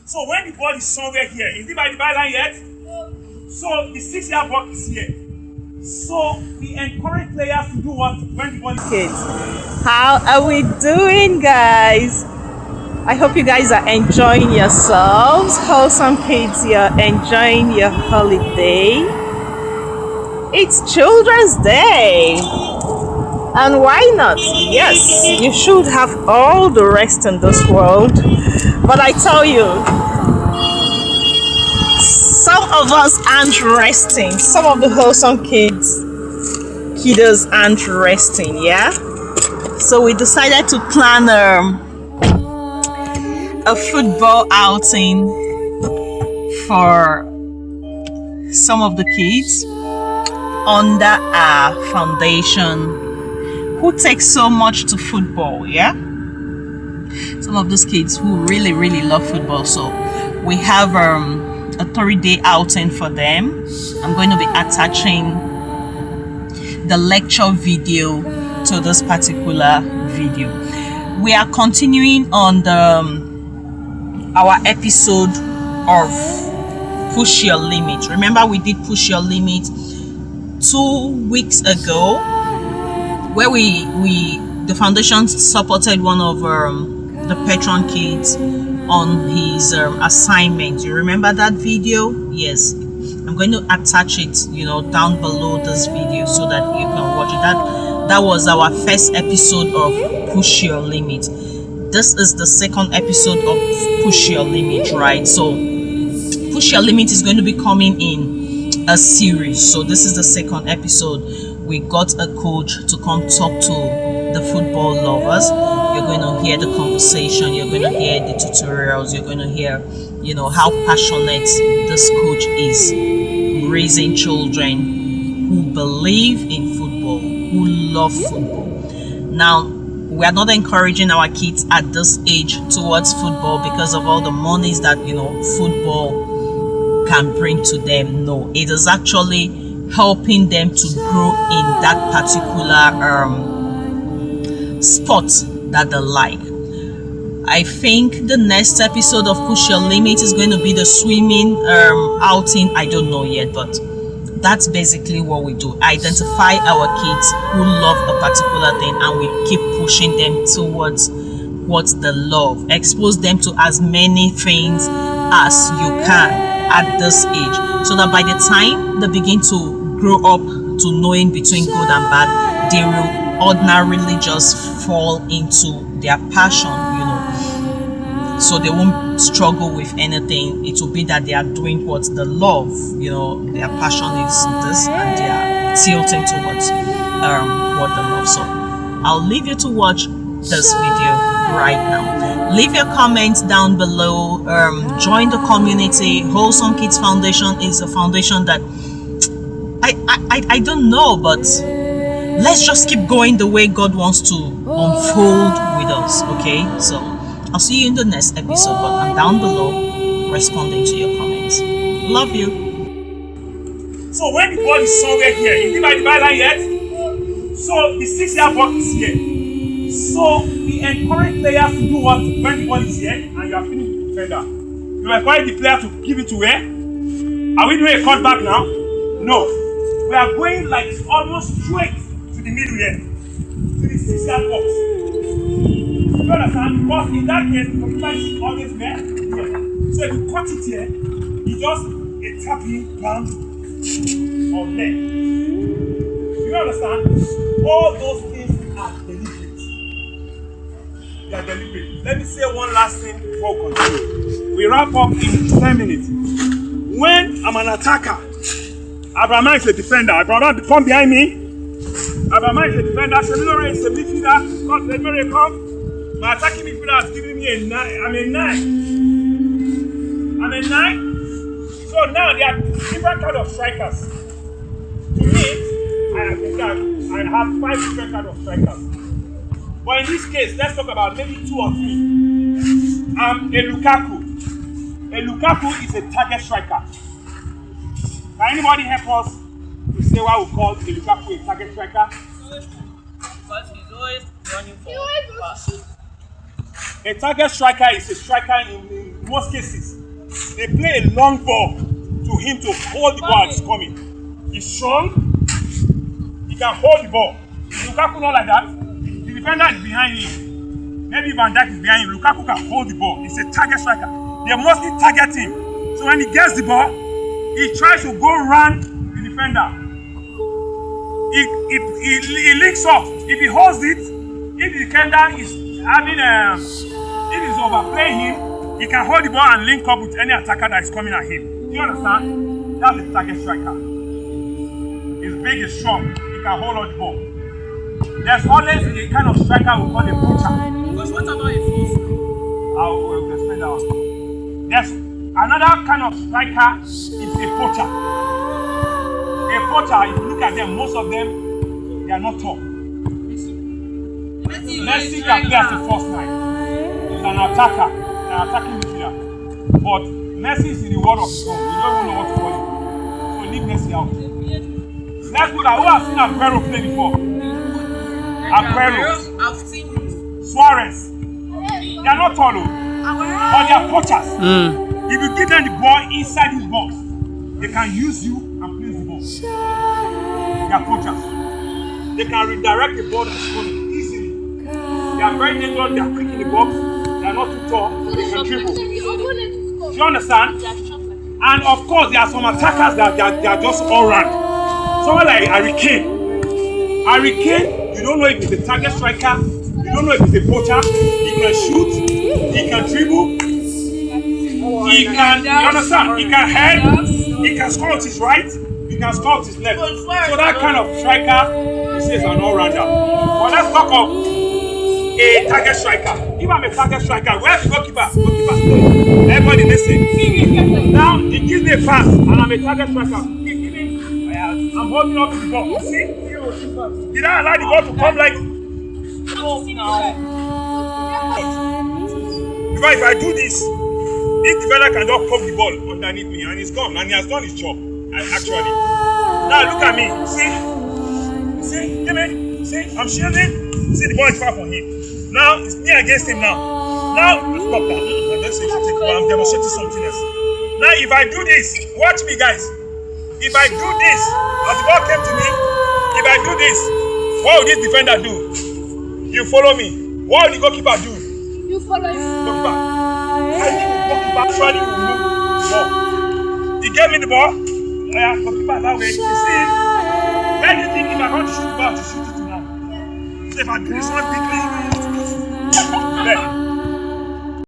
So when the ball is somewhere here, is it by the byline yet? So the 6-yard box is here. So we encourage players to do what when the ball is Kids, how are we doing, guys? I hope you guys are enjoying yourselves. Wholesome kids, you're enjoying your holiday. It's Children's Day. And why not? Yes, you should have all the rest in this world. But I tell you, some of us aren't resting. Some of the wholesome kiddos aren't resting, yeah? So we decided to plan a football outing for some of the kids under our foundation who take so much to football, yeah? Some of those kids who really love football. So we have a 3-day outing for them. I'm going to be attaching the lecture video to this particular video. We are continuing on our episode of Push Your Limit. Remember, we did Push Your Limit 2 weeks ago, where the foundation supported one of the patron kids on his assignment. You remember that video? Yes, I'm going to attach it, down below this video so that you can watch it. That was our first episode of Push Your Limit. This is the second episode of Push Your Limit, right? So Push Your Limit is going to be coming in a series. So this is the second episode. We got a coach to come talk to the football lovers. You're going to hear the conversation, you're going to hear the tutorials, you're going to hear, how passionate this coach is raising children who believe in football, who love football. Now, we are not encouraging our kids at this age towards football because of all the monies that, football can bring to them. No, it is actually helping them to grow in that particular sport that they like. I think the next episode of Push Your Limit is going to be the swimming outing. I don't know yet, but that's basically what we do. Identify our kids who love a particular thing and we keep pushing them towards what they love. Expose them to as many things as you can at this age, so that by the time they begin to grow up to knowing between good and bad, they will ordinarily just fall into their passion, so they won't struggle with anything. It will be that they are doing what they love, their passion is this and they are tilting towards what they love. So I'll leave you to watch this video right now. Leave your comments down below. Join the community. Wholesome Kids Foundation is a foundation that I don't know, but let's just keep going the way God wants to unfold with us, okay? So I'll see you in the next episode, but I'm down below responding to your comments. Love you. So when the ball is somewhere here, is it by the byline yet? So the 6-yard box is here. So we encourage players to do what when the ball is here and you are finished with the defender. You encourage the player to give it to where? Are we doing a cutback now? No. We are going like almost straight to the middle here, to the 6-yard box. You understand? Because in that case, the computer is always there. So if you cut it here, it's just a tapping down of there. You understand? All those things are deliberate. They are deliberate. Let me say one last thing before we continue. We wrap up in 10 minutes. When I'm an attacker, Abraham is a defender. Abraham come behind me. Abraham is a defender. Semilore is a midfielder. God, let me come. My attacking midfielder is giving me a 9. I'm a 9. So now there are different kind of strikers. To me, I have 5 different kind of strikers. But in this case, let's talk about maybe 2 or 3. I'm a Lukaku. A Lukaku is a target striker. Can anybody help us to say why we call a Lukaku a target striker? Because he's always running for pass. A target striker is a striker in most cases, they play a long ball to him to hold the ball as it's coming. He's strong, he can hold the ball. Lukaku not like that. The defender is behind him. Maybe Van Dijk is behind him. Lukaku can hold the ball. He's a target striker. They mostly target him. So when he gets the ball, he tries to go around the defender. He links up. If he holds it, if the defender is having if he's overplaying him, he can hold the ball and link up with any attacker that is coming at him. Do you understand? That's the target striker. He's big, he's strong. He can hold on the ball. There's always a kind of striker we call a poacher. Because what about a force? I will explain that one. There's another kind of striker is a poacher. A poacher, if you look at them, most of them, they are not tall. Messi can play as a first nine. He's an attacker, an attacking midfielder. But Messi is in the world of his own. You don't even know what to call him. So leave Messi out. Let's look at who has seen Aguero play before. Aguero. I've seen him. Suarez. They are not tall, but they are poachers. If you give them the ball inside this box, they can use you and place the ball. They are poachers. They can redirect the ball that's coming easily. They are very dangerous. They are quick in the box. They are not too tall. They can dribble. Do you understand? And of course, there are some attackers that they are just all round. Someone like Harry Kane. Harry Kane, you don't know if he's a target striker. You don't know if he's a poacher. He can shoot. He can dribble. He can, you understand? He can head. He can score with his right. He can score with his left. So that kind of striker, he says an all-rounder. But let's talk of a target striker. If I'm a target striker, where's the goalkeeper? Goalkeeper. Everybody listen. Now he gives me a pass, and I'm a target striker. I'm holding up to the ball. See? Did I allow the ball to come like? Because if I do this, this defender can just poke the ball underneath me and he's gone, and he has done his job. Actually. Now look at me. See, give me. See, I'm shielding. See, the ball is far from him. Now it's me against him now. Now stop that. Let's see if you take the ball. I'm demonstrating something else. Now if I do this, watch me guys. If I do this, as the ball came to me, if I do this, what will this defender do? You follow me. What will the goalkeeper do? You follow him. Goalkeeper. I think the goalkeeper actually will move the ball. He gave me the ball. Goalkeeper that way. You see, where do you think if I want to shoot the ball to shoot it to now? So if I do this one quickly, there.